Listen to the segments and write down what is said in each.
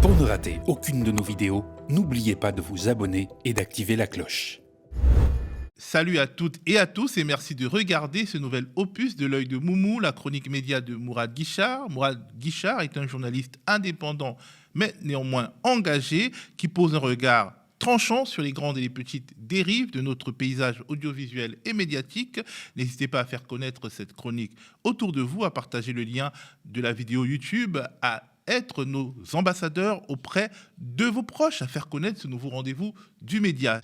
Pour ne rater aucune de nos vidéos, n'oubliez pas de vous abonner et d'activer la cloche. Salut à toutes et à tous et merci de regarder ce nouvel opus de l'œil de Moumou, la chronique média de Mourad Guichard. Mourad Guichard est un journaliste indépendant mais néanmoins engagé qui pose un regard tranchant sur les grandes et les petites dérives de notre paysage audiovisuel et médiatique. N'hésitez pas à faire connaître cette chronique autour de vous, à partager le lien de la vidéo YouTube, à être nos ambassadeurs auprès de vos proches, à faire connaître ce nouveau rendez-vous du média.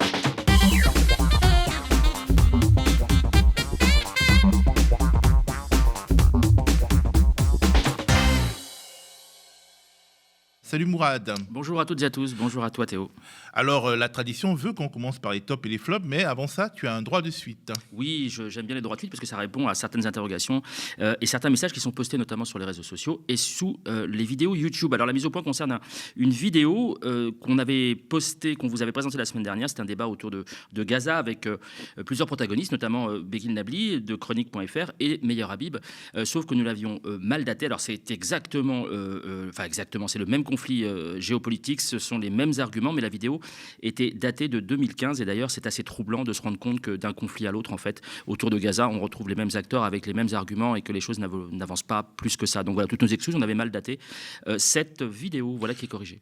Salut Mourad. Bonjour à toutes et à tous, bonjour à toi Théo. Alors la tradition veut qu'on commence par les tops et les flops, mais avant ça, tu as un droit de suite. Oui, j'aime bien les droits de suite parce que ça répond à certaines interrogations et certains messages qui sont postés notamment sur les réseaux sociaux et sous les vidéos YouTube. Alors la mise au point concerne une vidéo qu'on avait postée, qu'on vous avait présentée la semaine dernière. C'était un débat autour de Gaza avec plusieurs protagonistes, notamment Begin Nabli de Chronique.fr et Meyer Habib, sauf que nous l'avions mal daté. Alors c'est exactement, c'est le même conflit géopolitique, ce sont les mêmes arguments, mais la vidéo était datée de 2015 et d'ailleurs c'est assez troublant de se rendre compte que d'un conflit à l'autre, en fait, autour de Gaza, on retrouve les mêmes acteurs avec les mêmes arguments et que les choses n'avancent pas plus que ça. Donc voilà, toutes nos excuses, on avait mal daté cette vidéo, voilà qui est corrigée.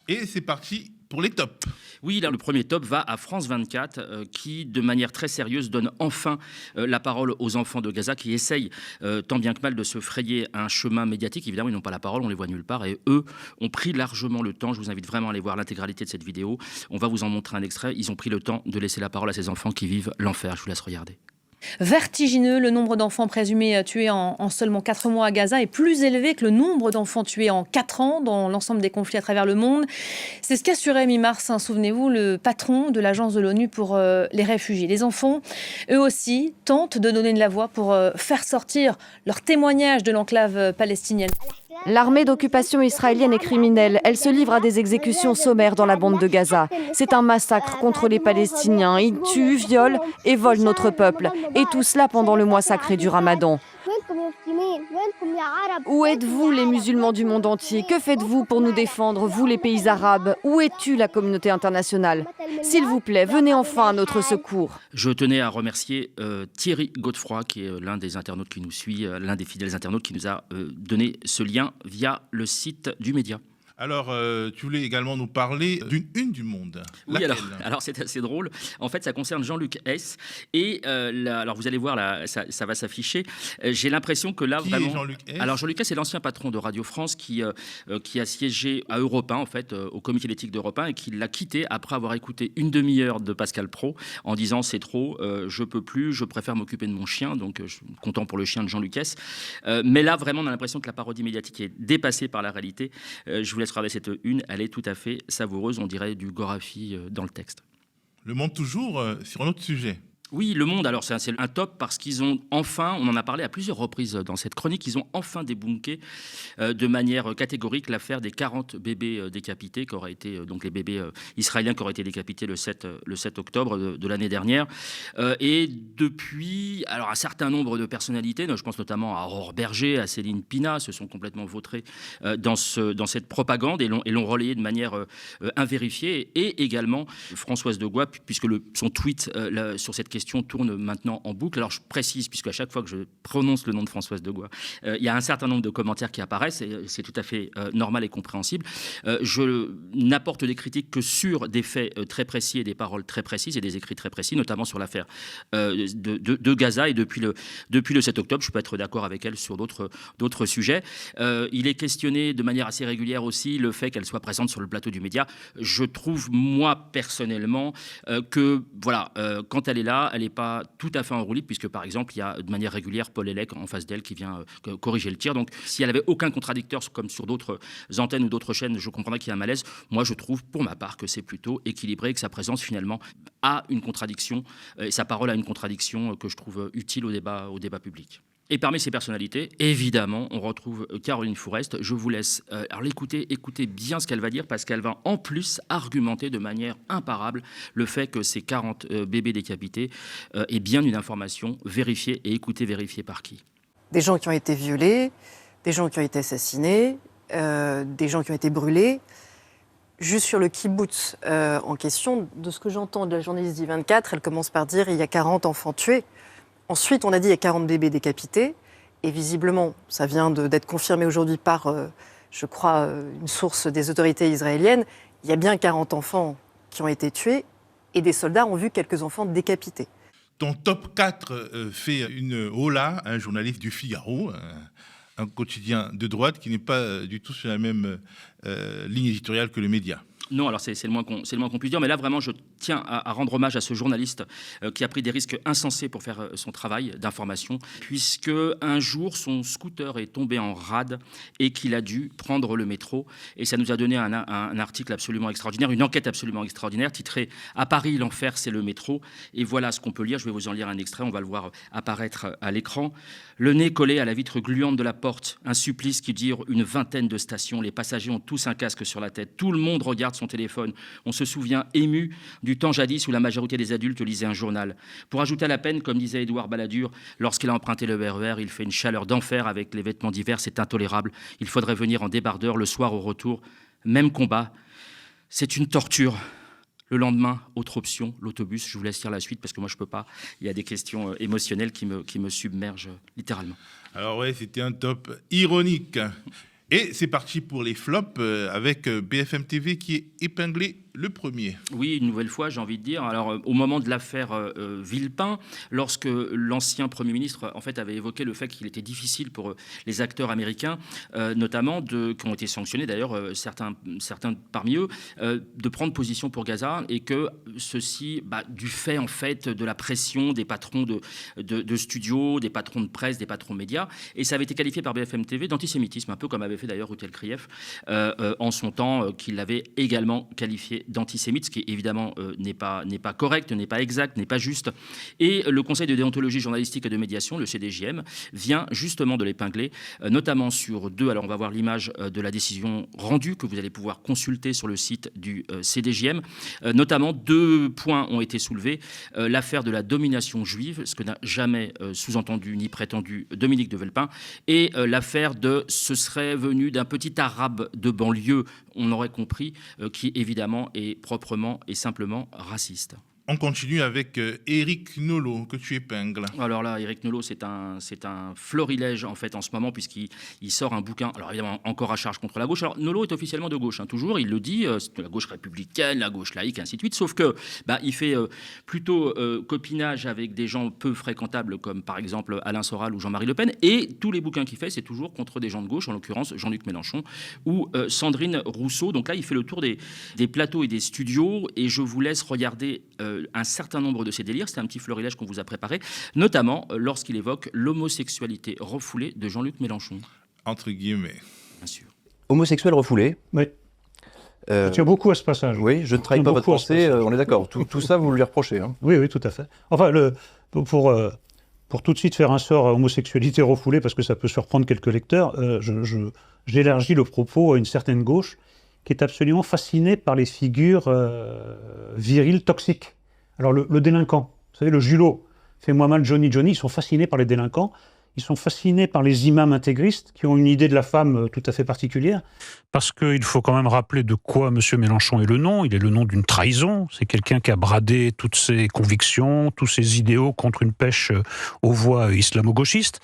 Et c'est parti pour les tops. Oui, là, le premier top va à France 24 qui, de manière très sérieuse, donne enfin la parole aux enfants de Gaza qui essayent tant bien que mal de se frayer un chemin médiatique. Évidemment, ils n'ont pas la parole, on les voit nulle part et eux ont pris largement le temps. Je vous invite vraiment à aller voir l'intégralité de cette vidéo. On va vous en montrer un extrait. Ils ont pris le temps de laisser la parole à ces enfants qui vivent l'enfer. Je vous laisse regarder. Vertigineux, le nombre d'enfants présumés tués en seulement 4 mois à Gaza est plus élevé que le nombre d'enfants tués en 4 ans dans l'ensemble des conflits à travers le monde. C'est ce qu'assurait mi-mars, souvenez-vous, le patron de l'agence de l'ONU pour les réfugiés. Les enfants, eux aussi, tentent de donner de la voix pour faire sortir leur témoignage de l'enclave palestinienne. L'armée d'occupation israélienne est criminelle. Elle se livre à des exécutions sommaires dans la bande de Gaza. C'est un massacre contre les Palestiniens. Ils tuent, violent et volent notre peuple. Et tout cela pendant le mois sacré du Ramadan. Où êtes-vous les musulmans du monde entier? Que faites-vous pour nous défendre, vous les pays arabes? Où es-tu la communauté internationale? S'il vous plaît, venez enfin à notre secours. Je tenais à remercier Thierry Godefroy, qui est l'un des internautes qui nous suit, l'un des fidèles internautes qui nous a donné ce lien via le site du média. Alors, tu voulais également nous parler d'une une du Monde. Oui, alors c'est assez drôle. En fait, ça concerne Jean-Luc Hess. Et alors, vous allez voir, là, ça va s'afficher. J'ai l'impression que là, Qui vraiment... est Jean-Luc Hess ? Alors, Jean-Luc Hess, c'est l'ancien patron de Radio France qui a siégé à Europe 1, en fait, au comité d'éthique d'Europe 1, et qui l'a quitté après avoir écouté une demi-heure de Pascal Praud en disant « c'est trop, je peux plus, je préfère m'occuper de mon chien ». Donc, je suis content pour le chien de Jean-Luc Hess. Mais là, vraiment, on a l'impression que la parodie médiatique est dépassée par la réalité. Je vous laisse regarder cette une, elle est tout à fait savoureuse, on dirait du Gorafi dans le texte. Le Monde toujours sur un autre sujet. Oui, Le Monde, alors c'est un top parce qu'ils ont enfin, on en a parlé à plusieurs reprises dans cette chronique, ils ont enfin débunké de manière catégorique l'affaire des 40 bébés décapités, qui auraient été, donc les bébés israéliens qui auraient été décapités le 7 octobre de l'année dernière. Et depuis, alors un certain nombre de personnalités, je pense notamment à Aurore Berger, à Céline Pina, se sont complètement vautrés dans cette propagande et l'ont relayé de manière invérifiée. Et également Françoise de Gois, puisque son tweet sur cette question tourne maintenant en boucle. Alors je précise, puisque à chaque fois que je prononce le nom de Françoise de Gois, il y a un certain nombre de commentaires qui apparaissent et c'est tout à fait normal et compréhensible. Je n'apporte des critiques que sur des faits très précis et des paroles très précises et des écrits très précis, notamment sur l'affaire de Gaza et depuis le 7 octobre. Je peux être d'accord avec elle sur d'autres sujets. Il est questionné de manière assez régulière aussi le fait qu'elle soit présente sur le plateau du média. Je trouve, moi, personnellement, que voilà, quand elle est là, elle n'est pas tout à fait en roue libre, puisque par exemple, il y a de manière régulière Paul Hellec en face d'elle qui vient corriger le tir. Donc, si elle avait aucun contradicteur, comme sur d'autres antennes ou d'autres chaînes, je comprendrais qu'il y a un malaise. Moi, je trouve, pour ma part, que c'est plutôt équilibré, que sa présence, finalement, a une contradiction, et sa parole a une contradiction que je trouve utile au débat public. Et parmi ces personnalités, évidemment, on retrouve Caroline Fourest. Je vous laisse alors écoutez bien ce qu'elle va dire, parce qu'elle va en plus argumenter de manière imparable le fait que ces 40 bébés décapités est bien une information vérifiée, et vérifiée par qui? Des gens qui ont été violés, des gens qui ont été assassinés, des gens qui ont été brûlés. Juste sur le kibbutz en question, de ce que j'entends de la journaliste d'I24, elle commence par dire il y a 40 enfants tués. Ensuite, on a dit il y a 40 bébés décapités. Et visiblement, ça vient d'être confirmé aujourd'hui par, je crois, une source des autorités israéliennes. Il y a bien 40 enfants qui ont été tués et des soldats ont vu quelques enfants décapités. Ton top 4 fait une hola, un journaliste du Figaro, un quotidien de droite qui n'est pas du tout sur la même ligne éditoriale que le Média. Non, alors c'est le moins qu'on puisse dire, mais là vraiment je tiens à rendre hommage à ce journaliste qui a pris des risques insensés pour faire son travail d'information, puisque un jour son scooter est tombé en rade et qu'il a dû prendre le métro, et ça nous a donné un article absolument extraordinaire, une enquête absolument extraordinaire titrée « À Paris, l'enfer, c'est le métro », et voilà ce qu'on peut lire, je vais vous en lire un extrait, on va le voir apparaître à l'écran. Le nez collé à la vitre gluante de la porte, un supplice qui dure une vingtaine de stations, les passagers ont tous un casque sur la tête, tout le monde regarde son téléphone. On se souvient ému du temps jadis où la majorité des adultes lisaient un journal. Pour ajouter à la peine, comme disait Édouard Balladur, lorsqu'il a emprunté le RER, il fait une chaleur d'enfer avec les vêtements d'hiver, c'est intolérable. Il faudrait venir en débardeur le soir au retour. Même combat. C'est une torture. Le lendemain, autre option, l'autobus. Je vous laisse lire la suite parce que moi je peux pas. Il y a des questions émotionnelles qui me submergent littéralement. Alors ouais, c'était un top ironique. Et c'est parti pour les flops avec BFM TV qui est épinglé le premier. Oui, une nouvelle fois, j'ai envie de dire. Alors, au moment de l'affaire Villepin, lorsque l'ancien Premier ministre en fait, avait évoqué le fait qu'il était difficile pour les acteurs américains, notamment, qui ont été sanctionnés d'ailleurs, certains parmi eux, de prendre position pour Gaza, et que ceci, du fait en fait de la pression des patrons de studios, des patrons de presse, des patrons de médias, et ça avait été qualifié par BFM TV d'antisémitisme, un peu comme avait fait d'ailleurs Rutel Krief en son temps, qui l'avait également qualifié d'antisémite, ce qui évidemment n'est pas correct, n'est pas exact, n'est pas juste. Et le Conseil de déontologie journalistique et de médiation, le CDJM, vient justement de l'épingler, notamment sur alors on va voir l'image de la décision rendue que vous allez pouvoir consulter sur le site du CDJM. Notamment 2 points ont été soulevés. L'affaire de la domination juive, ce que n'a jamais sous-entendu ni prétendu Dominique de Villepin, et l'affaire de ce serait venu d'un petit arabe de banlieue, on aurait compris, qui évidemment est proprement et simplement raciste. On continue avec Éric Nolot, que tu épingles. Alors là, Éric Nolot, c'est un florilège en fait en ce moment, puisqu'il sort un bouquin, alors évidemment encore à charge contre la gauche. Alors Nolot est officiellement de gauche, toujours, il le dit, c'est la gauche républicaine, la gauche laïque, ainsi de suite, sauf que il fait plutôt copinage avec des gens peu fréquentables, comme par exemple Alain Soral ou Jean-Marie Le Pen, et tous les bouquins qu'il fait, c'est toujours contre des gens de gauche, en l'occurrence Jean-Luc Mélenchon ou Sandrine Rousseau. Donc là, il fait le tour des plateaux et des studios, et je vous laisse regarder un certain nombre de ces délires. C'est un petit florilège qu'on vous a préparé, notamment lorsqu'il évoque l'homosexualité refoulée de Jean-Luc Mélenchon. Entre guillemets. Bien sûr. Homosexuel refoulé. Oui. Je tiens beaucoup à ce passage. Oui, je ne trahis pas votre pensée, on est d'accord. Tout ça, vous lui reprochez. Hein. Oui, tout à fait. Enfin, pour tout de suite faire un sort à homosexualité refoulée, parce que ça peut surprendre quelques lecteurs, j'élargis le propos à une certaine gauche qui est absolument fascinée par les figures viriles toxiques. Alors le délinquant, vous savez, le Julot, fais-moi mal Johnny, ils sont fascinés par les délinquants, ils sont fascinés par les imams intégristes qui ont une idée de la femme tout à fait particulière. Parce qu'il faut quand même rappeler de quoi M. Mélenchon est le nom. Il est le nom d'une trahison. C'est quelqu'un qui a bradé toutes ses convictions, tous ses idéaux contre une pêche aux voies islamo-gauchistes.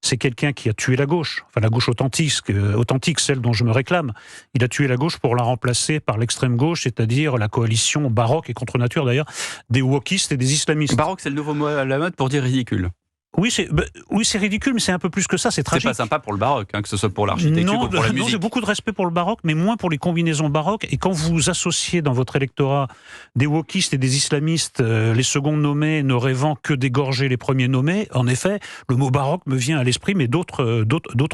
C'est quelqu'un qui a tué la gauche, enfin la gauche authentique, celle dont je me réclame. Il a tué la gauche pour la remplacer par l'extrême gauche, c'est-à-dire la coalition baroque et contre nature d'ailleurs, des wokistes et des islamistes. Baroque, c'est le nouveau mot à la mode pour dire ridicule. Oui, c'est ridicule, mais c'est un peu plus que ça, c'est tragique. C'est pas sympa pour le baroque, que ce soit pour l'architecture ou pour la musique. Non, j'ai beaucoup de respect pour le baroque, mais moins pour les combinaisons baroques. Et quand vous associez dans votre électorat des wokistes et des islamistes, les seconds nommés ne rêvant que d'égorger les premiers nommés, en effet, le mot baroque me vient à l'esprit, mais d'autres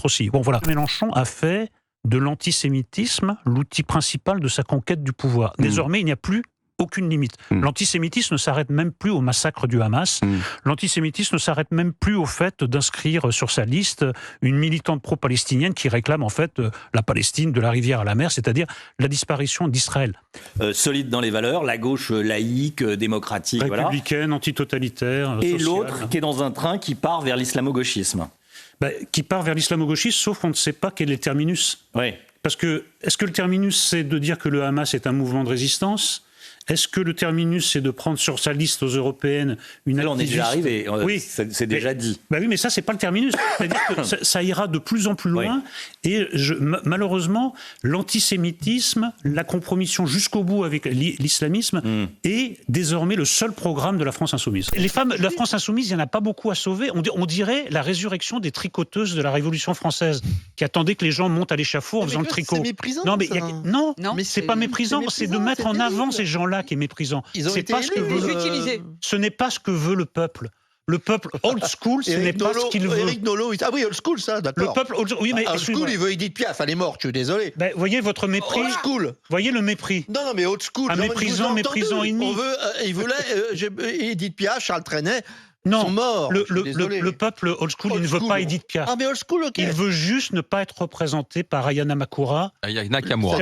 aussi. Bon, voilà. Mélenchon a fait de l'antisémitisme l'outil principal de sa conquête du pouvoir. Désormais, il n'y a plus aucune limite. L'antisémitisme ne s'arrête même plus au massacre du Hamas. L'antisémitisme ne s'arrête même plus au fait d'inscrire sur sa liste une militante pro-palestinienne qui réclame en fait la Palestine de la rivière à la mer, c'est-à-dire la disparition d'Israël. Solide dans les valeurs, la gauche laïque, démocratique, républicaine, antitotalitaire, et sociale. l'autre qui est dans un train qui part vers l'islamo-gauchisme. qui part vers l'islamo-gauchisme, sauf qu'on ne sait pas quel est le terminus. Oui. Parce que, est-ce que le terminus, c'est de dire que le Hamas est un mouvement de résistance ? Est-ce que le terminus, c'est de prendre sur sa liste aux européennes une activiste ? Là, on est déjà arrivé, oui, c'est déjà dit. Oui, mais ça, c'est pas le terminus. C'est-à-dire que ça ira de plus en plus loin. Oui. Et malheureusement, l'antisémitisme, la compromission jusqu'au bout avec l'islamisme est désormais le seul programme de la France insoumise. Les femmes de la France insoumise, il n'y en a pas beaucoup à sauver. On dirait la résurrection des tricoteuses de la Révolution française, qui attendaient que les gens montent à l'échafaud en faisant le tricot. C'est méprisant, non, mais non, c'est pas méprisant, c'est de mettre en avant ces gens-là qui est méprisant. C'est pas ce que veut ce n'est pas ce que veut le peuple. Le peuple old school, ce n'est pas ce qu'il veut. Éric Nolot, ah oui, old school, ça, d'accord. Le peuple old school, oui, mais old school, il veut Edith Piaf, elle est morte, je suis désolé. Voyez votre mépris. Old school. Voyez le mépris. Non, mais old school. Un méprisant ennemi. Il voulait Edith Piaf, Charles Trenet. Non, sont morts. Le peuple old school, il ne veut pas Edith Piaf. Ah, mais old school, ok. Il veut juste ne pas être représenté par Ayana Nakamura. Il y a Nakamura.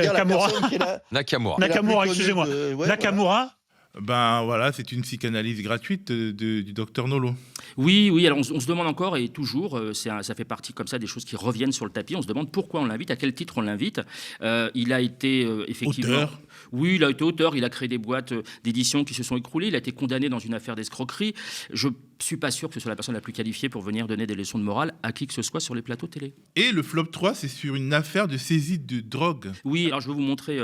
Nakamura, excusez-moi. Nakamura. Ben voilà, c'est une psychanalyse gratuite du docteur Nolot. Oui, alors on se demande encore, et toujours, ça fait partie comme ça des choses qui reviennent sur le tapis, on se demande pourquoi on l'invite, à quel titre on l'invite. Il a été effectivement... Auteur. Oui, il a été auteur, il a créé des boîtes d'édition qui se sont écroulées, il a été condamné dans une affaire d'escroquerie. Je ne suis pas sûr que ce soit la personne la plus qualifiée pour venir donner des leçons de morale à qui que ce soit sur les plateaux télé. Et le flop 3, c'est sur une affaire de saisie de drogue. Oui, alors je vais vous montrer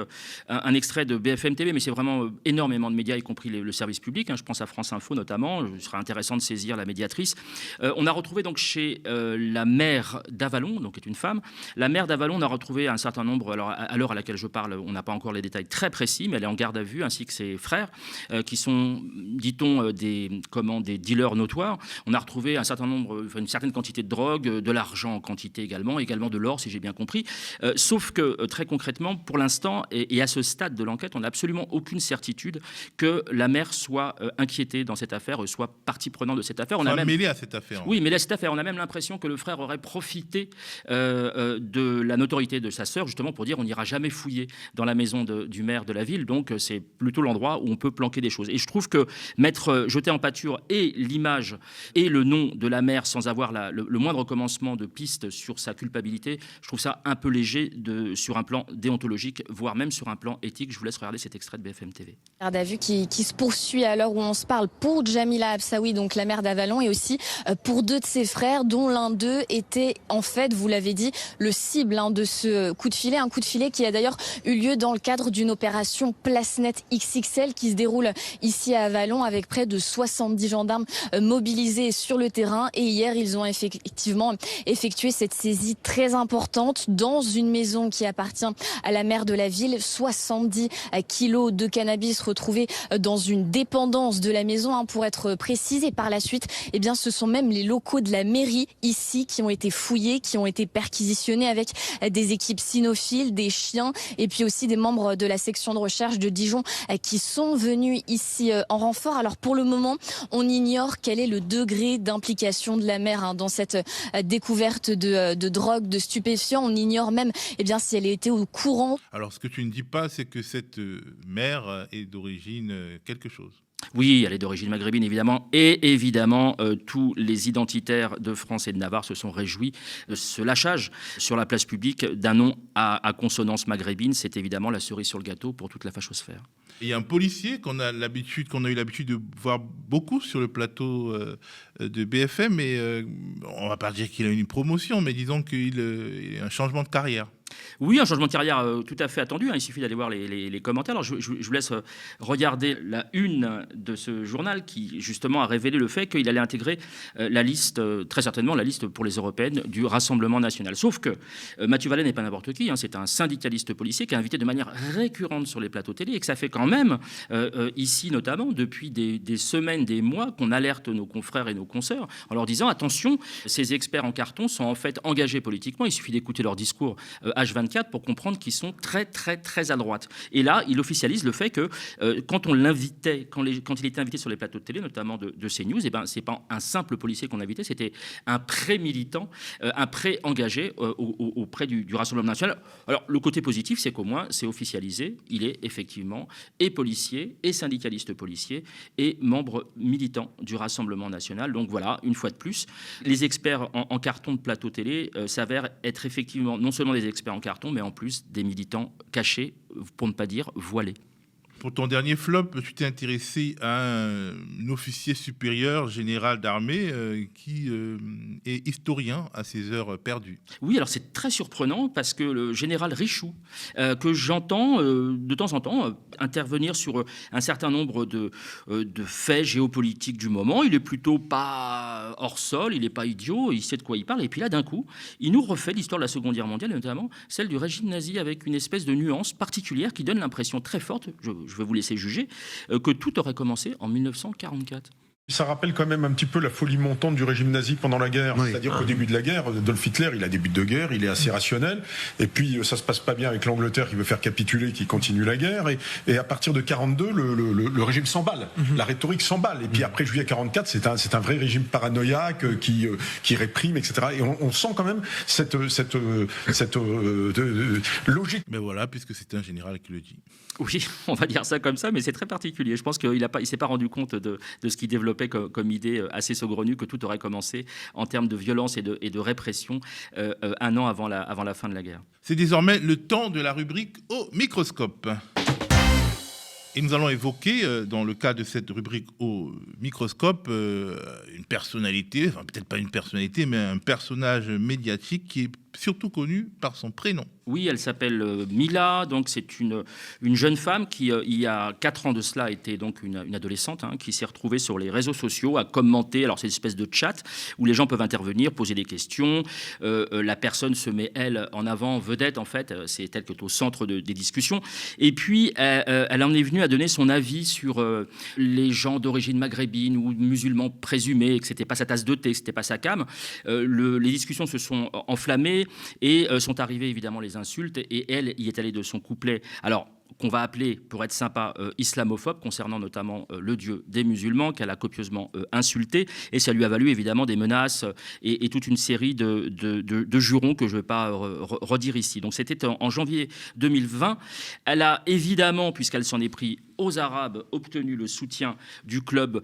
un extrait de BFM TV, mais c'est vraiment énormément de médias, y compris le service public. Je pense à France Info notamment. Ce serait intéressant de saisir la médiatrice. On a retrouvé donc chez la maire d'Avallon, donc qui est une femme. La maire d'Avallon, on a retrouvé un certain nombre, alors à l'heure à laquelle je parle, on n'a pas encore les détails très précis, mais elle est en garde à vue, ainsi que ses frères, qui sont, dit-on, des dealers notoires. On a retrouvé un certain nombre, une certaine quantité de drogue, de l'argent en quantité également de l'or, si j'ai bien compris. Sauf que, très concrètement, pour l'instant, et à ce stade de l'enquête, on n'a absolument aucune certitude que la maire soit inquiétée dans cette affaire, soit partie prenante de cette affaire. On a même mêlé à cette affaire. Oui, mêlé à cette affaire. On a même l'impression que le frère aurait profité de la notoriété de sa sœur, justement pour dire on n'ira jamais fouiller dans la maison du maire de la ville. Donc c'est plutôt l'endroit où on peut planquer des choses. Et je trouve que jeter en pâture et l'image et le nom de la mère sans avoir le moindre commencement de piste sur sa culpabilité, je trouve ça un peu léger sur un plan déontologique, voire même sur un plan éthique. Je vous laisse regarder cet extrait de BFM TV. Garde à vue qui se poursuit à l'heure où on se parle pour Jamila Absaoui, donc la mère d'Avallon, et aussi pour deux de ses frères, dont l'un d'eux était en fait, vous l'avez dit, le cible de ce coup de filet. Un coup de filet qui a d'ailleurs eu lieu dans le cadre d'une opération PlaceNet XXL qui se déroule ici à Avallon avec près de 70 gendarmes mobilisés sur le terrain. Et hier, ils ont effectivement effectué cette saisie très importante dans une maison qui appartient à la maire de la ville. 70 kilos de cannabis retrouvés dans une dépendance de la maison, pour être précise. Et par la suite, ce sont même les locaux de la mairie ici qui ont été fouillés, qui ont été perquisitionnés avec des équipes cynophiles, des chiens et puis aussi des membres de la section de recherche de Dijon qui sont venus ici en renfort. Alors pour le moment, on ignore quel est le degré d'implication de la mère dans cette découverte de drogue, de stupéfiants. On ignore même si elle était au courant. Alors ce que tu ne dis pas, c'est que cette mère est d'origine quelque chose. Oui, elle est d'origine maghrébine, évidemment. Et évidemment, tous les identitaires de France et de Navarre se sont réjouis de ce lâchage sur la place publique d'un nom à consonance maghrébine. C'est évidemment la cerise sur le gâteau pour toute la fachosphère. Il y a un policier qu'on a eu l'habitude de voir beaucoup sur le plateau de BFM, mais on ne va pas dire qu'il a une promotion, mais disons qu'il a un changement de carrière. Oui, un changement de carrière tout à fait attendu. Il suffit d'aller voir les commentaires. Alors, je vous laisse regarder la une de ce journal qui, justement, a révélé le fait qu'il allait intégrer la liste, très certainement la liste pour les européennes du Rassemblement national. Sauf que Mathieu Vallet n'est pas n'importe qui. C'est un syndicaliste policier qui est invité de manière récurrente sur les plateaux télé et que ça fait quand même, ici notamment, depuis des semaines, des mois, qu'on alerte nos confrères et nos consoeurs en leur disant attention, ces experts en carton sont en fait engagés politiquement. Il suffit d'écouter leur discours H24 pour comprendre qu'ils sont très, très, très à droite. Et là, il officialise le fait que quand on l'invitait, quand il était invité sur les plateaux de télé, notamment de CNews, eh ben, c'est pas un simple policier qu'on invitait, c'était un pré-militant, un pré-engagé auprès du Rassemblement national. Alors, le côté positif, c'est qu'au moins, c'est officialisé. Il est effectivement et policier, et syndicaliste policier, et membre militant du Rassemblement national. Donc voilà, une fois de plus, les experts en carton de plateau télé s'avèrent être effectivement non seulement des experts en carton, mais en plus des militants cachés, pour ne pas dire voilés. Pour ton dernier flop, tu t'es intéressé à un officier supérieur général d'armée qui est historien à ses heures perdues. Oui, alors c'est très surprenant parce que le général Richoux, que j'entends de temps en temps intervenir sur un certain nombre de faits géopolitiques du moment, il est plutôt pas hors sol, il n'est pas idiot, il sait de quoi il parle. Et puis là, d'un coup, il nous refait l'histoire de la Seconde Guerre mondiale, et notamment celle du régime nazi, avec une espèce de nuance particulière qui donne l'impression très forte, je vais vous laisser juger, que tout aurait commencé en 1944. Ça rappelle quand même un petit peu la folie montante du régime nazi pendant la guerre. Oui. C'est-à-dire qu'au début de la guerre, Adolf Hitler, il a des buts de guerre, il est assez rationnel. Et puis, ça se passe pas bien avec l'Angleterre qui veut faire capituler, qui continue la guerre. Et à partir de 42, le régime s'emballe. La rhétorique s'emballe. Et puis après juillet 44, c'est un vrai régime paranoïaque qui réprime, etc. Et on sent quand même cette logique. Mais voilà, puisque c'est un général qui le dit. Oui, on va dire ça comme ça, mais c'est très particulier. Je pense qu'il ne s'est pas rendu compte de ce qu'il développait comme idée assez saugrenue, que tout aurait commencé en termes de violence et de répression un an avant la fin de la guerre. C'est désormais le temps de la rubrique au microscope. Et nous allons évoquer, dans le cas de cette rubrique au microscope, une personnalité, enfin peut-être pas une personnalité, mais un personnage médiatique qui est surtout connu par son prénom. Oui, elle s'appelle Mila, donc c'est une jeune femme qui, il y a 4 ans de cela, était donc une adolescente, qui s'est retrouvée sur les réseaux sociaux à commenter. Alors c'est une espèce de chat où les gens peuvent intervenir, poser des questions. La personne se met, elle, en avant, vedette en fait, c'est elle qui est au centre des discussions. Et puis, elle en est venue à donner son avis sur les gens d'origine maghrébine ou musulmans présumés, et que c'était pas sa tasse de thé, que c'était pas sa came. Les discussions se sont enflammées et sont arrivées évidemment les insultes, et elle y est allée de son couplet. Alors, qu'on va appeler, pour être sympa, islamophobe, concernant notamment le Dieu des musulmans, qu'elle a copieusement insulté, et ça lui a valu évidemment des menaces et toute une série de jurons que je ne vais pas redire ici. Donc c'était en janvier 2020. Elle a évidemment, puisqu'elle s'en est pris aux Arabes, obtenu le soutien du club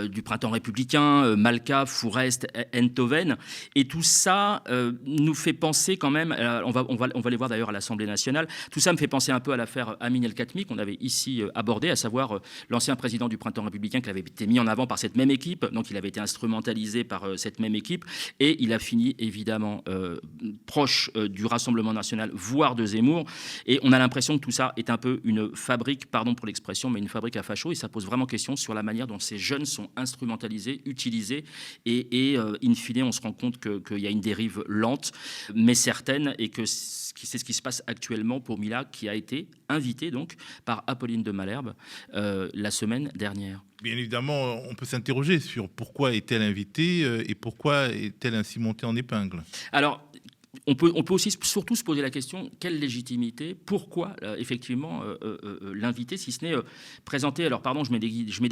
du Printemps républicain, Malka, Fourest, Eindhoven, et tout ça nous fait penser quand même, on va les voir d'ailleurs à l'Assemblée nationale, tout ça me fait penser un peu à l'affaire Amin El-Khatmi qu'on avait ici abordé, à savoir l'ancien président du Printemps républicain qui avait été mis en avant par cette même équipe, donc il avait été instrumentalisé par cette même équipe, et il a fini évidemment proche du Rassemblement national, voire de Zemmour, et on a l'impression que tout ça est un peu une fabrique, pardon pour l'expression, mais une fabrique à fachos, et ça pose vraiment question sur la manière dont ces jeunes sont instrumentalisés, utilisés, et in fine, on se rend compte qu'il y a une dérive lente, mais certaine, et que c'est ce qui se passe actuellement pour Mila, qui a été invitée donc par Apolline de Malherbe la semaine dernière. Bien évidemment, on peut s'interroger sur pourquoi est-elle invitée et pourquoi est-elle ainsi montée en épingle. Alors, on peut aussi surtout se poser la question, quelle légitimité, pourquoi effectivement l'inviter, si ce n'est présenter, alors pardon, je mets des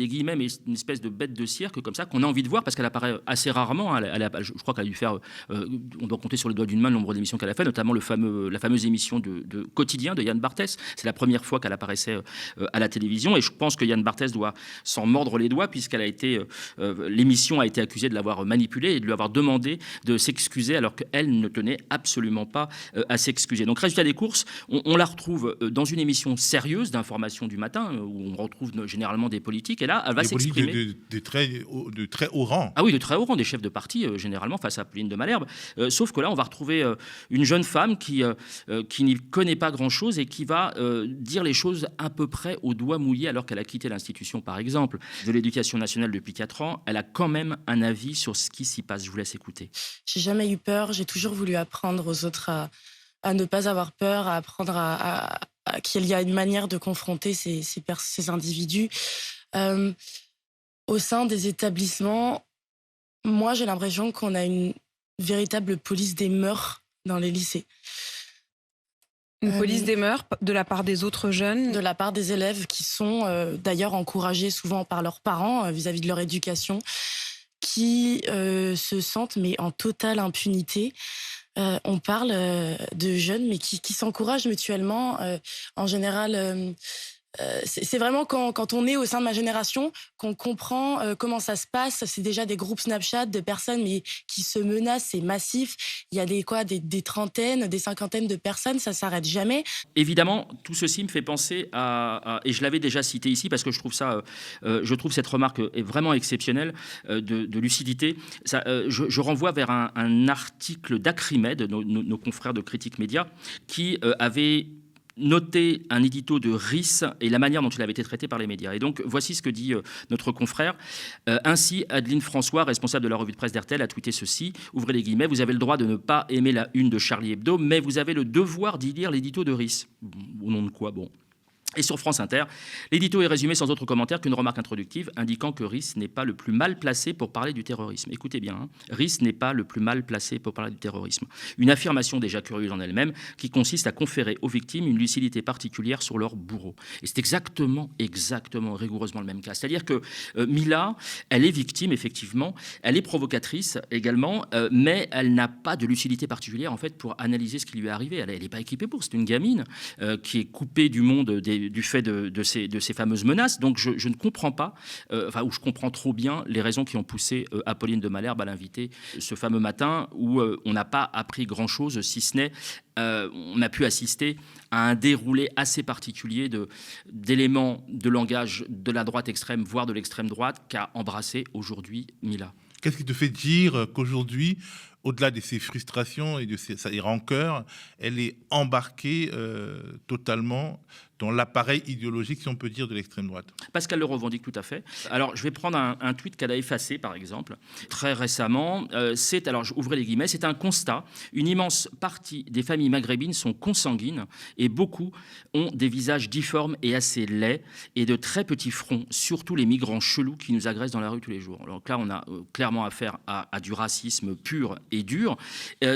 guillemets, mais une espèce de bête de cirque comme ça, qu'on a envie de voir, parce qu'elle apparaît assez rarement. Je crois qu'elle a dû faire, on doit compter sur les doigts d'une main le nombre d'émissions qu'elle a fait, notamment la fameuse émission de Quotidien de Yann Barthès. C'est la première fois qu'elle apparaissait à la télévision, et je pense que Yann Barthès doit s'en mordre les doigts, puisqu'elle a été, l'émission a été accusée de l'avoir manipulée et de lui avoir demandé de s'excuser, alors qu'elle ne tenait absolument pas à s'excuser. Donc, résultat des courses, on la retrouve dans une émission sérieuse d'information du matin, où on retrouve généralement des politiques, et là, elle va s'exprimer. De très haut rang. Ah oui, de très haut rang, des chefs de parti, généralement, face à Apolline de Malherbe. Sauf que là, on va retrouver une jeune femme qui n'y connaît pas grand-chose et qui va dire les choses à peu près au doigt mouillé, alors qu'elle a quitté l'institution, par exemple, de l'éducation nationale depuis 4 ans. Elle a quand même un avis sur ce qui s'y passe. Je vous laisse écouter. J'ai jamais eu peur, j'ai toujours voulu apprendre aux autres à ne pas avoir peur, à apprendre à qu'il y a une manière de confronter ces individus. Au sein des établissements, moi j'ai l'impression qu'on a une véritable police des mœurs dans les lycées. Une police des mœurs de la part des autres jeunes? De la part des élèves qui sont d'ailleurs encouragés souvent par leurs parents vis-à-vis de leur éducation, qui se sentent mais en totale impunité. On parle de jeunes mais qui s'encouragent mutuellement. En général, c'est vraiment quand on est au sein de ma génération qu'on comprend comment ça se passe. C'est déjà des groupes Snapchat de personnes mais qui se menacent, c'est massif. Il y a des trentaines, des cinquantaines de personnes, ça s'arrête jamais. Évidemment, tout ceci me fait penser et je l'avais déjà cité ici parce que je trouve cette remarque est vraiment exceptionnelle de lucidité. Je renvoie vers un article d'Acrimed, nos confrères de Critique Média, qui avait noter un édito de RIS et la manière dont il avait été traité par les médias. Et donc, voici ce que dit notre confrère. Ainsi, Adeline François, responsable de la revue de presse d'RTL, a tweeté ceci, ouvrez les guillemets, vous avez le droit de ne pas aimer la une de Charlie Hebdo, mais vous avez le devoir d'y lire l'édito de RIS. Au nom de quoi? Bon. Et sur France Inter, l'édito est résumé sans autre commentaire qu'une remarque introductive indiquant que RIS n'est pas le plus mal placé pour parler du terrorisme. Écoutez bien, hein, RIS n'est pas le plus mal placé pour parler du terrorisme. Une affirmation déjà curieuse en elle-même qui consiste à conférer aux victimes une lucidité particulière sur leur bourreau. Et c'est exactement, rigoureusement le même cas. C'est-à-dire que Mila, elle est victime, effectivement, elle est provocatrice également, mais elle n'a pas de lucidité particulière, en fait, pour analyser ce qui lui est arrivé. Elle n'est pas équipée pour. C'est une gamine qui est coupée du monde du fait de ces fameuses menaces. Donc je ne comprends pas, ou je comprends trop bien les raisons qui ont poussé Apolline de Malherbe à l'inviter ce fameux matin où on n'a pas appris grand-chose, si ce n'est on a pu assister à un déroulé assez particulier d'éléments de langage de la droite extrême, voire de l'extrême droite, qu'a embrassé aujourd'hui Mila. Qu'est-ce qui te fait dire qu'aujourd'hui, au-delà de ses frustrations et de ses rancœurs, elle est embarquée totalement dans l'appareil idéologique, si on peut dire, de l'extrême droite? Parce qu'elle le revendique tout à fait. Alors, je vais prendre un tweet qu'elle a effacé, par exemple, très récemment. Alors, ouvrez les guillemets, c'est un constat. Une immense partie des familles maghrébines sont consanguines et beaucoup ont des visages difformes et assez laids et de très petits fronts, surtout les migrants chelous qui nous agressent dans la rue tous les jours. Donc là, on a clairement affaire à du racisme pur et dur,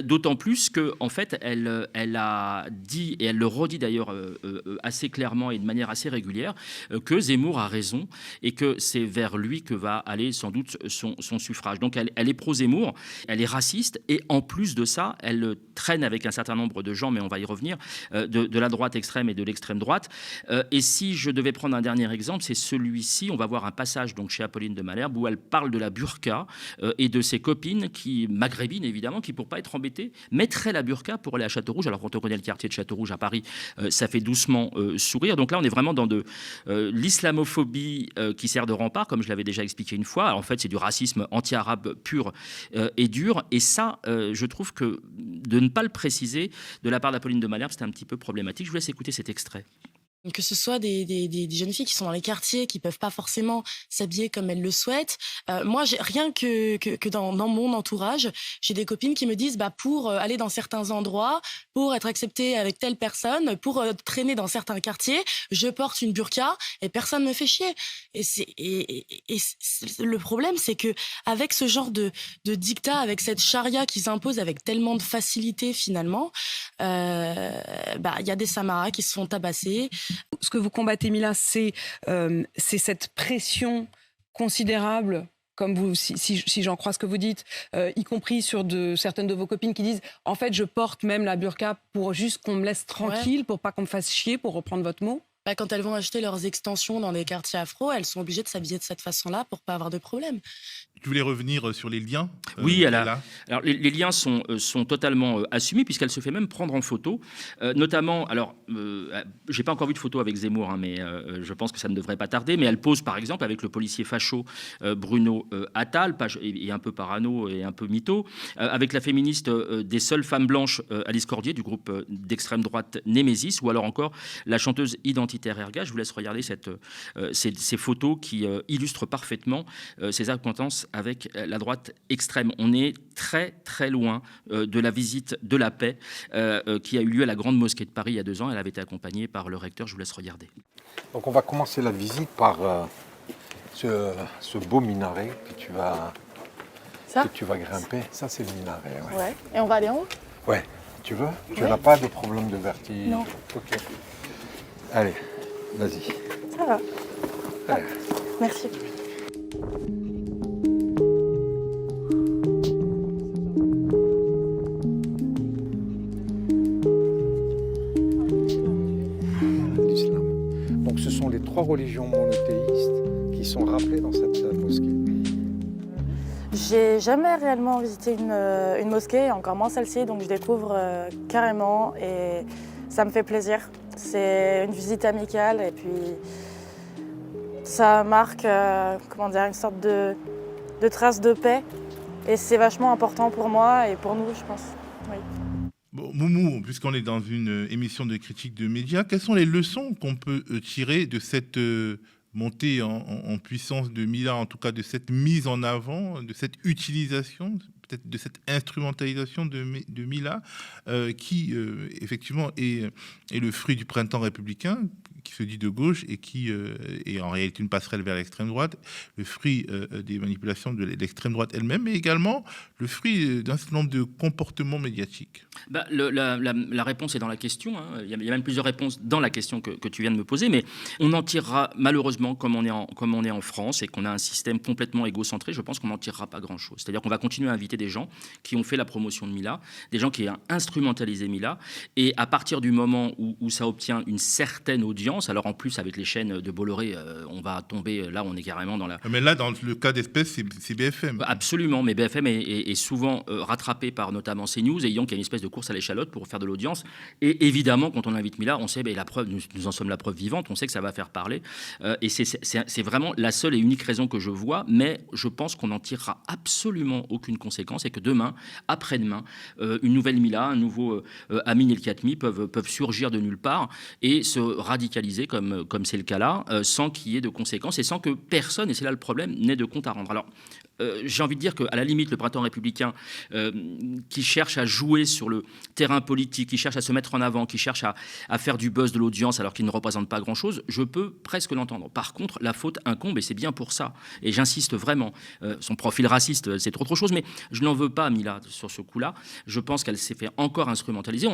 d'autant plus qu'en fait, elle a dit, et elle le redit d'ailleurs assez clairement et de manière assez régulière, que Zemmour a raison et que c'est vers lui que va aller sans doute son suffrage. Donc elle est pro-Zemmour, elle est raciste et en plus de ça, elle traîne avec un certain nombre de gens, mais on va y revenir, de la droite extrême et de l'extrême droite. Et si je devais prendre un dernier exemple, c'est celui-ci. On va voir un passage donc chez Apolline de Malherbe où elle parle de la burqa et de ses copines maghrébines évidemment, qui pour pas être embêtées, mettraient la burqa pour aller à Châteaurouge. Alors quand on connaît le quartier de Châteaurouge à Paris, ça fait doucement sourire. Donc là, on est vraiment dans de l'islamophobie qui sert de rempart, comme je l'avais déjà expliqué une fois. Alors, en fait, c'est du racisme anti-arabe pur et dur. Et ça, je trouve que de ne pas le préciser de la part d'Apolline de Malherbe, c'était un petit peu problématique. Je vous laisse écouter cet extrait. Que ce soit des jeunes filles qui sont dans les quartiers, qui peuvent pas forcément s'habiller comme elles le souhaitent. Moi, rien que dans mon entourage, j'ai des copines qui me disent, pour aller dans certains endroits, pour être acceptée avec telle personne, pour traîner dans certains quartiers, je porte une burqa et personne me fait chier. Et le problème, c'est que avec ce genre de dictat, avec cette charia qui s'impose avec tellement de facilité finalement, y a des Samaras qui se font tabasser. Ce que vous combattez, Mila, c'est cette pression considérable, comme vous, si j'en crois ce que vous dites, y compris sur certaines de vos copines qui disent « En fait, je porte même la burqa pour juste qu'on me laisse tranquille, pour pas qu'on me fasse chier, pour reprendre votre mot ». Quand elles vont acheter leurs extensions dans des quartiers afro, elles sont obligées de s'habiller de cette façon-là pour pas avoir de problème. Tu voulais revenir sur les liens Oui, alors les liens sont totalement assumés puisqu'elle se fait même prendre en photo, notamment, alors j'ai pas encore vu de photo avec Zemmour, mais je pense que ça ne devrait pas tarder, mais elle pose par exemple avec le policier facho Bruno Attal, et un peu parano et un peu mytho, avec la féministe des seules femmes blanches Alice Cordier du groupe d'extrême droite Némésis, ou alors encore la chanteuse identitaire Erga. Je vous laisse regarder ces photos qui illustrent parfaitement ces accointances avec la droite extrême. On est très très loin de la visite de la paix qui a eu lieu à la Grande Mosquée de Paris il y a 2 ans. Elle avait été accompagnée par le recteur. Je vous laisse regarder. Donc on va commencer la visite par ce beau minaret que tu vas grimper. Ça c'est le minaret. Ouais. Et on va aller en haut? Ouais. Tu veux? Tu n'as pas de problème de vertige? Non. Ok. Allez, vas-y. Ça va. Allez. Merci. L'islam. Donc ce sont les 3 religions monothéistes qui sont rappelées dans cette mosquée. J'ai jamais réellement visité une mosquée, encore moins celle-ci, donc je découvre carrément et ça me fait plaisir. C'est une visite amicale et puis ça marque une sorte de trace de paix et c'est vachement important pour moi et pour nous, je pense. Oui. Bon, Moumou, puisqu'on est dans une émission de critique de médias, quelles sont les leçons qu'on peut tirer de cette montée en puissance de Mila, en tout cas de cette mise en avant, de cette utilisation, peut-être de cette instrumentalisation de Mila, qui effectivement est le fruit du printemps républicain, qui se dit de gauche et qui est en réalité une passerelle vers l'extrême droite, le fruit des manipulations de l'extrême droite elle-même, mais également le fruit d'un certain nombre de comportements médiatiques. La réponse est dans la question. Hein. Il y a même plusieurs réponses dans la question que tu viens de me poser, mais on en tirera malheureusement, comme on est en France et qu'on a un système complètement égocentré, je pense qu'on n'en tirera pas grand-chose. C'est-à-dire qu'on va continuer à inviter des gens qui ont fait la promotion de Mila, des gens qui ont instrumentalisé Mila, et à partir du moment où ça obtient une certaine audience, alors en plus avec les chaînes de Bolloré, on va tomber, là on est carrément dans la... Mais là, dans le cas d'espèce, c'est BFM. Absolument, mais BFM est souvent rattrapé par notamment CNews, ayant qu'il y a une espèce de course à l'échalote pour faire de l'audience. Et évidemment, quand on invite Mila, on sait, la preuve, nous en sommes la preuve vivante, on sait que ça va faire parler. Et c'est vraiment la seule et unique raison que je vois, mais je pense qu'on n'en tirera absolument aucune conséquence et que demain, après-demain, une nouvelle Mila, un nouveau Amin El Khatmi peuvent surgir de nulle part et se radicaliser comme c'est le cas là, sans qu'il y ait de conséquences et sans que personne, et c'est là le problème, n'ait de compte à rendre. Alors, j'ai envie de dire qu'à la limite, le printemps républicain, qui cherche à jouer sur le terrain politique, qui cherche à se mettre en avant, qui cherche à faire du buzz de l'audience alors qu'il ne représente pas grand-chose, je peux presque l'entendre. Par contre, la faute incombe, et c'est bien pour ça, et j'insiste vraiment, son profil raciste, c'est autre chose, mais je n'en veux pas à Mila sur ce coup-là. Je pense qu'elle s'est fait encore instrumentaliser.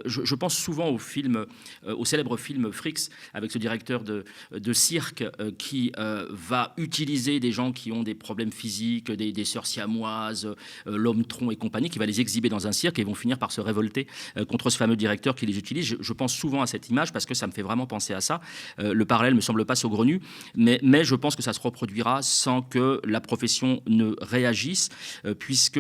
Je pense souvent au célèbre film Fricks, avec ce directeur de cirque qui va utiliser des gens qui ont des problèmes physiques, des sœurs siamoises, l'homme tronc et compagnie, qui va les exhiber dans un cirque et vont finir par se révolter contre ce fameux directeur qui les utilise. Je pense souvent à cette image parce que ça me fait vraiment penser à ça. Le parallèle me semble pas saugrenu, mais je pense que ça se reproduira sans que la profession ne réagisse, puisque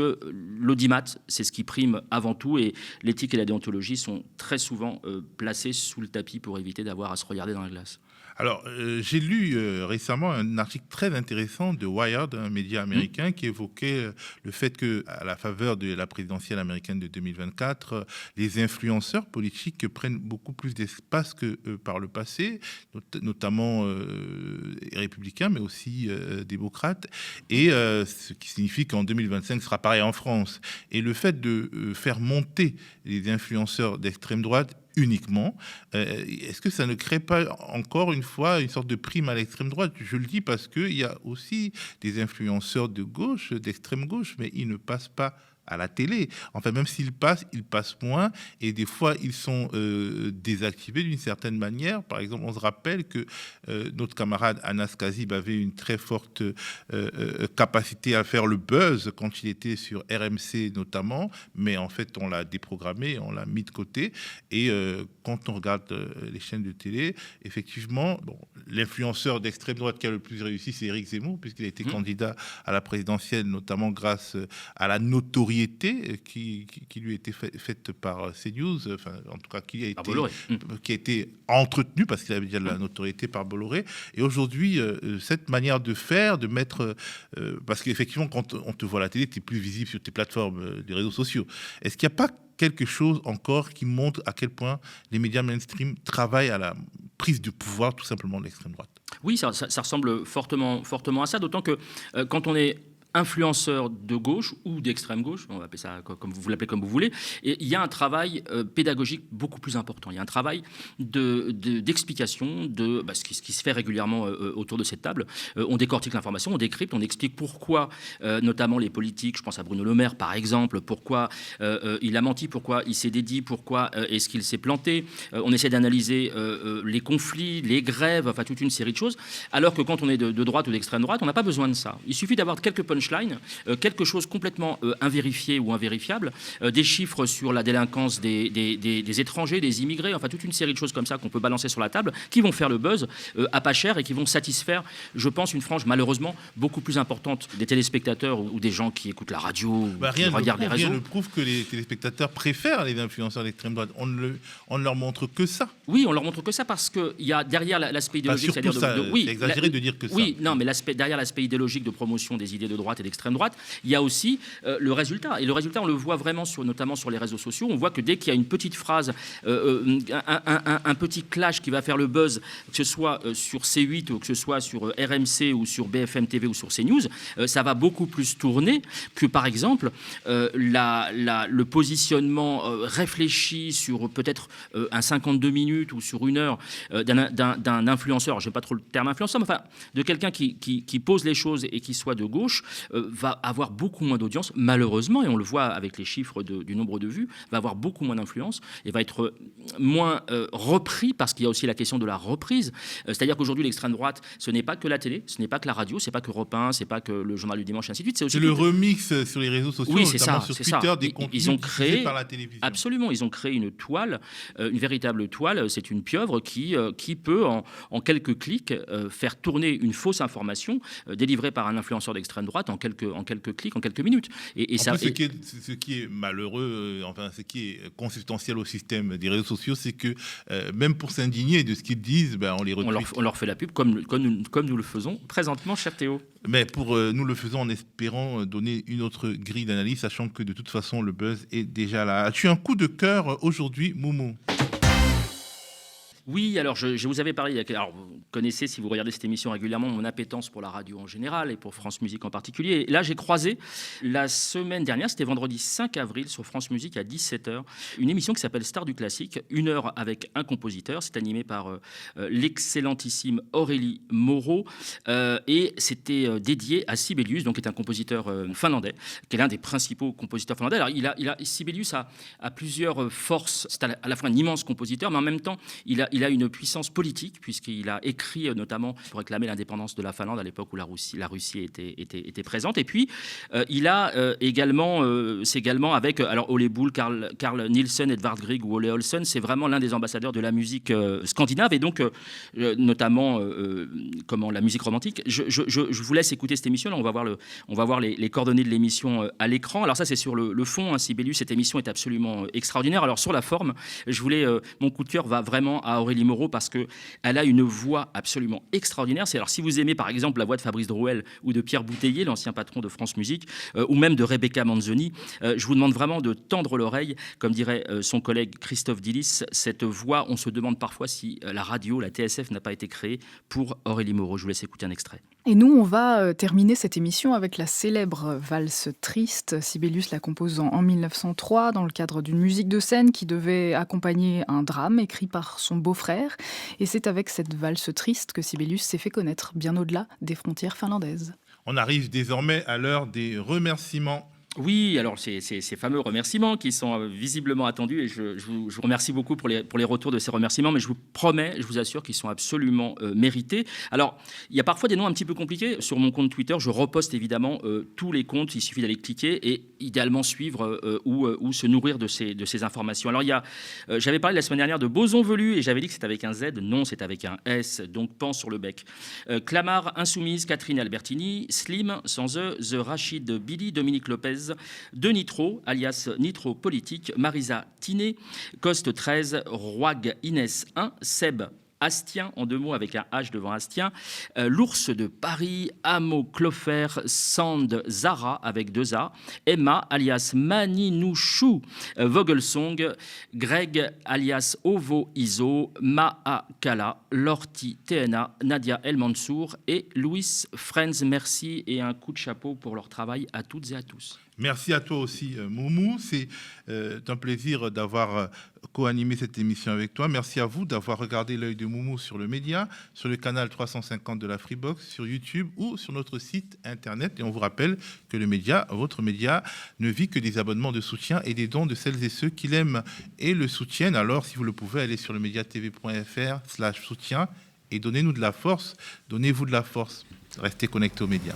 l'audimat, c'est ce qui prime avant tout, et l'éthique et la déontologie sont très souvent placées sous le tapis pour éviter d'avoir à se regarder dans la glace. Alors, j'ai lu récemment un article très intéressant de Wired, un média américain, qui évoquait le fait qu'à la faveur de la présidentielle américaine de 2024, les influenceurs politiques prennent beaucoup plus d'espace que par le passé, notamment républicains, mais aussi démocrates, et ce qui signifie qu'en 2025, ce sera pareil en France. Et le fait de faire monter les influenceurs d'extrême droite uniquement, est-ce que ça ne crée pas encore une fois une sorte de prime à l'extrême droite? Je le dis parce qu'il y a aussi des influenceurs de gauche, d'extrême gauche, mais ils ne passent pas à la télé. Enfin, même s'ils passent, ils passent moins, et des fois, ils sont désactivés d'une certaine manière. Par exemple, on se rappelle que notre camarade Anas Kazib avait une très forte capacité à faire le buzz quand il était sur RMC notamment, mais en fait, on l'a déprogrammé, on l'a mis de côté, et quand on regarde les chaînes de télé, effectivement, l'influenceur d'extrême droite qui a le plus réussi, c'est Éric Zemmour, puisqu'il a été candidat à la présidentielle, notamment grâce à la notoriété qui lui a été faite par CNews, enfin, en tout cas qui a été entretenue, parce qu'il avait déjà de la notoriété, par Bolloré. Et aujourd'hui, cette manière de faire, de mettre... parce qu'effectivement, quand on te voit à la télé, tu es plus visible sur tes plateformes, des réseaux sociaux. Est-ce qu'il n'y a pas quelque chose encore qui montre à quel point les médias mainstream travaillent à la prise de pouvoir, tout simplement, de l'extrême droite? Oui, ça ressemble fortement à ça, d'autant que quand on est influenceurs de gauche ou d'extrême gauche, on va appeler ça comme vous l'appelez comme vous voulez, et il y a un travail pédagogique beaucoup plus important. Il y a un travail d'explication de ce qui se fait régulièrement autour de cette table. On décortique l'information, on décrypte, on explique pourquoi, notamment les politiques, je pense à Bruno Le Maire par exemple, pourquoi il a menti, pourquoi il s'est dédié, pourquoi est-ce qu'il s'est planté. On essaie d'analyser les conflits, les grèves, enfin toute une série de choses, alors que quand on est de droite ou d'extrême droite, on n'a pas besoin de ça. Il suffit d'avoir quelques punchlines, quelque chose complètement invérifié ou invérifiable, des chiffres sur la délinquance des étrangers, des immigrés, enfin toute une série de choses comme ça qu'on peut balancer sur la table, qui vont faire le buzz à pas cher et qui vont satisfaire, je pense, une frange malheureusement beaucoup plus importante des téléspectateurs ou des gens qui écoutent la radio ou qui regardent les réseaux. Rien ne prouve que les téléspectateurs préfèrent les influenceurs d'extrême droite. On ne leur montre que ça. Oui, on leur montre que ça parce qu'il y a derrière l'aspect idéologique... Surtout ça, c'est exagéré de dire que ça. Oui, non, mais derrière l'aspect idéologique de promotion des idées de droite et d'extrême droite, il y a aussi le résultat. Et le résultat, on le voit vraiment notamment sur les réseaux sociaux. On voit que dès qu'il y a une petite phrase, un petit clash qui va faire le buzz, que ce soit sur C8 ou que ce soit sur RMC ou sur BFM TV ou sur CNews, ça va beaucoup plus tourner que, par exemple, le positionnement réfléchi sur peut-être un 52 minutes ou sur 1 heure d'un influenceur. Je n'aime pas trop le terme influenceur, mais enfin, de quelqu'un qui pose les choses et qui soit de gauche, va avoir beaucoup moins d'audience, malheureusement, et on le voit avec les chiffres du nombre de vues, va avoir beaucoup moins d'influence et va être moins repris, parce qu'il y a aussi la question de la reprise. C'est-à-dire qu'aujourd'hui, l'extrême droite, ce n'est pas que la télé, ce n'est pas que la radio, c'est pas que Europe 1, c'est pas que le journal du dimanche, et ainsi de suite. C'est le remix sur les réseaux sociaux, oui, notamment sur Twitter, des contenus diffusés par la télévision. Absolument, ils ont créé une toile, une véritable toile, c'est une pieuvre qui peut, en quelques clics, faire tourner une fausse information délivrée par un influenceur d'extrême droite en quelques clics, en quelques minutes. Ce qui est malheureux, enfin ce qui est consubstantiel au système des réseaux sociaux, c'est que même pour s'indigner de ce qu'ils disent, on les retweet. On leur fait la pub comme nous le faisons présentement, cher Théo. Mais nous le faisons en espérant donner une autre grille d'analyse, sachant que de toute façon le buzz est déjà là. As-tu un coup de cœur aujourd'hui, Moumou ? Oui, alors je vous avais parlé, alors vous connaissez, si vous regardez cette émission régulièrement, mon appétence pour la radio en général et pour France Musique en particulier. Et là, j'ai croisé la semaine dernière, c'était vendredi 5 avril sur France Musique à 17h, une émission qui s'appelle Star du classique, 1 heure avec un compositeur. C'est animé par l'excellentissime Aurélie Moreau et c'était dédié à Sibelius, donc qui est un compositeur finlandais, qui est l'un des principaux compositeurs finlandais. Alors Sibelius a plusieurs forces. C'est à la fois un immense compositeur, mais en même temps, il a une puissance politique, puisqu'il a écrit notamment pour réclamer l'indépendance de la Finlande à l'époque où la Russie était présente. Et puis, il a également, c'est également avec Ole Bull, Carl Nielsen, Edvard Grieg ou Ole Olsen, c'est vraiment l'un des ambassadeurs de la musique scandinave, et donc notamment la musique romantique. Je vous laisse écouter cette émission. Là, on va voir les coordonnées de l'émission à l'écran. Alors ça, c'est sur le fond. Sibelius, cette émission est absolument extraordinaire. Alors sur la forme, mon coup de cœur va vraiment à Aurélie Moreau parce qu'elle a une voix absolument extraordinaire. Alors si vous aimez par exemple la voix de Fabrice Drouel ou de Pierre Bouteiller, l'ancien patron de France Musique, ou même de Rebecca Manzoni, je vous demande vraiment de tendre l'oreille, comme dirait son collègue Christophe Dillis. Cette voix, on se demande parfois si la radio, la TSF n'a pas été créée pour Aurélie Moreau. Je vous laisse écouter un extrait. Et nous, on va terminer cette émission avec la célèbre valse triste. Sibelius la compose en 1903 dans le cadre d'une musique de scène qui devait accompagner un drame écrit par son beau-frère. Et c'est avec cette valse triste que Sibelius s'est fait connaître, bien au-delà des frontières finlandaises. On arrive désormais à l'heure des remerciements. Oui, alors ces fameux remerciements qui sont visiblement attendus, et je vous remercie beaucoup pour les retours de ces remerciements, mais je vous promets, je vous assure qu'ils sont absolument mérités. Alors, il y a parfois des noms un petit peu compliqués. Sur mon compte Twitter, je reposte évidemment tous les comptes, il suffit d'aller cliquer et idéalement suivre ou se nourrir de ces informations. Alors, j'avais parlé la semaine dernière de Boson Velu et j'avais dit que c'était avec un Z. Non, c'est avec un S, donc pense sur le bec. Clamart, Insoumise, Catherine Albertini, Slim, sans E, The Rachid Billy, Dominique Lopez, De Nitro, alias Nitro Politique, Marisa Tiné, Coste 13, Roig Inès 1, Seb Astien, en 2 mots avec un H devant Astien, l'ours de Paris, Amo Clofer, Sand Zara avec 2 A, Emma alias Maninouchou Vogelsong, Greg alias Ovo Iso, Maa Kala, Lorti TNA, Nadia El Mansour et Louis Friends. Merci et un coup de chapeau pour leur travail à toutes et à tous. Merci à toi aussi, Moumou. C'est un plaisir d'avoir co-animé cette émission avec toi. Merci à vous d'avoir regardé l'œil de Moumou sur le média, sur le canal 350 de la Freebox, sur YouTube ou sur notre site internet. Et on vous rappelle que le média, votre média, ne vit que des abonnements de soutien et des dons de celles et ceux qui l'aiment et le soutiennent. Alors, si vous le pouvez, allez sur le mediatv.fr/soutien et donnez-nous de la force. Donnez-vous de la force. Restez connectés aux médias.